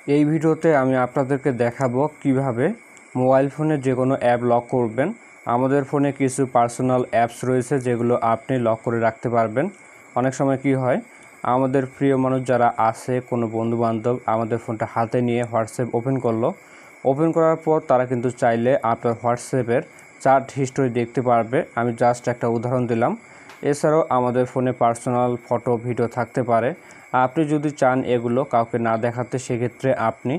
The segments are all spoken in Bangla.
এই ভিডিওতে আমি আপনাদেরকে দেখাবো কিভাবে মোবাইল ফোনে যে কোনো অ্যাপ লক করবেন। আমাদের ফোনে কিছু পার্সোনাল অ্যাপস রয়েছে যেগুলো আপনি লক করে রাখতে পারবেন। অনেক সময় কি হয়, আমাদের প্রিয় মানুষ যারা আছে, কোনো বন্ধুবান্ধব আমাদের ফোনটা হাতে নিয়ে হোয়াটসঅ্যাপ ওপেন করলো, ওপেন করার পর তারা কিন্তু চাইলে আপনার হোয়াটসঅ্যাপের চ্যাট হিস্টোরি দেখতে পারবে। আমি জাস্ট একটা উদাহরণ দিলাম। এছাড়াও আমাদের ফোনে পার্সোনাল ফটো ভিডিও থাকতে পারে। আপনি যদি চান এগুলো কাউকে না দেখাতে, সেক্ষেত্রে আপনি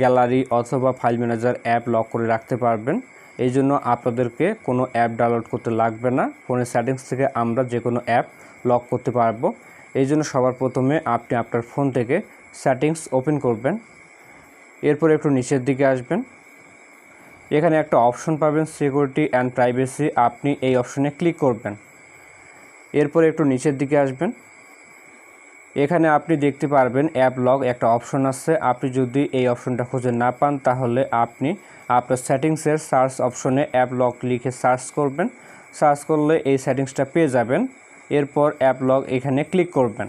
গ্যালারি অথবা ফাইল ম্যানেজার অ্যাপ লক করে রাখতে পারবেন। এই জন্য আপনাদেরকে কোনো অ্যাপ ডাউনলোড করতে লাগবে না। ফোনের সেটিংস থেকে আমরা যে কোনো অ্যাপ লক করতে পারবো। এই জন্য সবার প্রথমে আপনি আপনার ফোন থেকে সেটিংস ওপেন করবেন। এরপর একটু নিচের দিকে আসবেন। এখানে একটা অপশন পাবেন সিকিউরিটি অ্যান্ড প্রাইভেসি, আপনি এই অপশনে ক্লিক করবেন। এরপর একটু নিচের দিকে আসবেন। এখানে আপনি দেখতে পারবেন অ্যাপ লক একটা অপশন আছে। আপনি যদি এই অপশনটা খুঁজে না পান তাহলে আপনি আপনার সেটিংসের সার্চ অপশনে অ্যাপ লক লিখে সার্চ করবেন। সার্চ করলে এই সেটিংসটা পেয়ে যাবেন। এরপর অ্যাপ লক এখানে ক্লিক করবেন।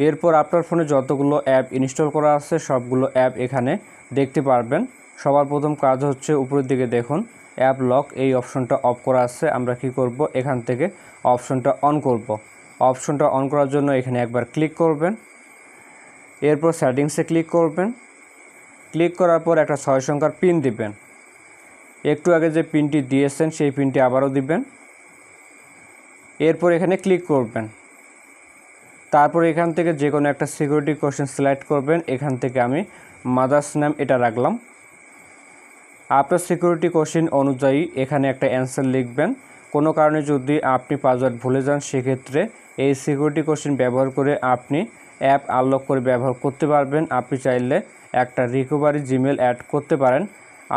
এরপর আপনার ফোনে যতগুলো অ্যাপ ইনস্টল করা আছে সবগুলো অ্যাপ এখানে দেখতে পারবেন। সবার প্রথম কাজ হচ্ছে উপরের দিকে দেখুন অ্যাপ লক, এই অপশনটা অফ করা আছে। আমরা কি করব, এখান থেকে অপশনটা অন করব। অপশনটা অন করার জন্য এখানে একবার ক্লিক করবেন। এরপর সেটিংসে ক্লিক করবেন। ক্লিক করার পর একটা 6 সংখ্যার পিন দিবেন। একটু আগে যে পিনটি দিয়েছেন সেই পিনটি আবারও দিবেন। এরপর এখানে ক্লিক করবেন। তারপর এখান থেকে যে কোনো একটা সিকিউরিটি কোশ্চেন সিলেক্ট করবেন। এখান থেকে আমি মাদার্স নেম এটা রাখলাম। আপনার সিকিউরিটি কোশ্চেন অনুযায়ী এখানে একটা অ্যান্সার লিখবেন। কোনো কারণে যদি আপনি পাসওয়ার্ড ভুলে যান সেক্ষেত্রে এই সিকিউরিটি কোশ্চেন ব্যবহার করে আপনি অ্যাপ আনলক করে ব্যবহার করতে পারবেন। আপনি চাইলে একটা রিকভারি জিমেল অ্যাড করতে পারেন।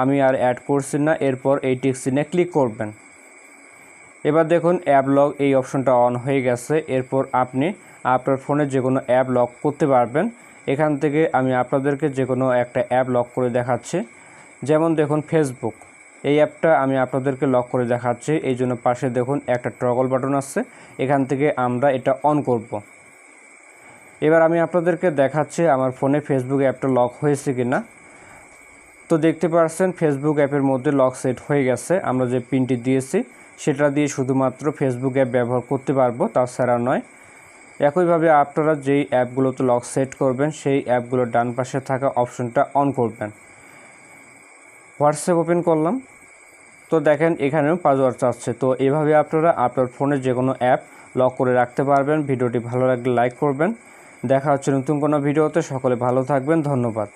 আমি আর অ্যাড করছি না। এরপর এই টিক চিহ্নে ক্লিক করবেন। এবার দেখুন অ্যাপ লক এই অপশনটা অন হয়ে গেছে। এরপর আপনি আপনার ফোনে যে কোনো অ্যাপ লক করতে পারবেন। এখান থেকে আমি আপনাদেরকে যে কোনো একটা অ্যাপ লক করে দেখাচ্ছি। যেমন দেখুন ফেসবুক, এই অ্যাপটা আমি আপনাদেরকে লক করে দেখাচ্ছি। এই জন্য পাশে দেখুন একটা টগল বাটন আছে, এখান থেকে আমরা এটা অন করব। এবার আমি আপনাদেরকে দেখাচ্ছি আমার ফোনে ফেসবুক অ্যাপটা লক হয়েছে কিনা। তো দেখতে পাচ্ছেন ফেসবুক অ্যাপের মধ্যে লক সেট হয়ে গেছে। আমরা যে পিনটি দিয়েছি সেটা দিয়ে শুধুমাত্র ফেসবুক অ্যাপ ব্যবহার করতে পারবো, তাছাড়া নয়। একইভাবে আপনারা যেই অ্যাপগুলোতে লক সেট করবেন সেই অ্যাপগুলোর ডান পাশে থাকা অপশনটা অন করবেন। হোয়াটসঅ্যাপ ওপেন করলাম, তো দেখেন এখানেও পাসওয়ার্ড চাচ্ছে। তো এভাবে আপনারা আপনার ফোনে যে কোনো অ্যাপ লক করে রাখতে পারবেন। ভিডিওটি ভালো লাগলে লাইক করবেন। দেখা হচ্ছে নতুন কোনো ভিডিওতে। সকলে ভালো থাকবেন, ধন্যবাদ।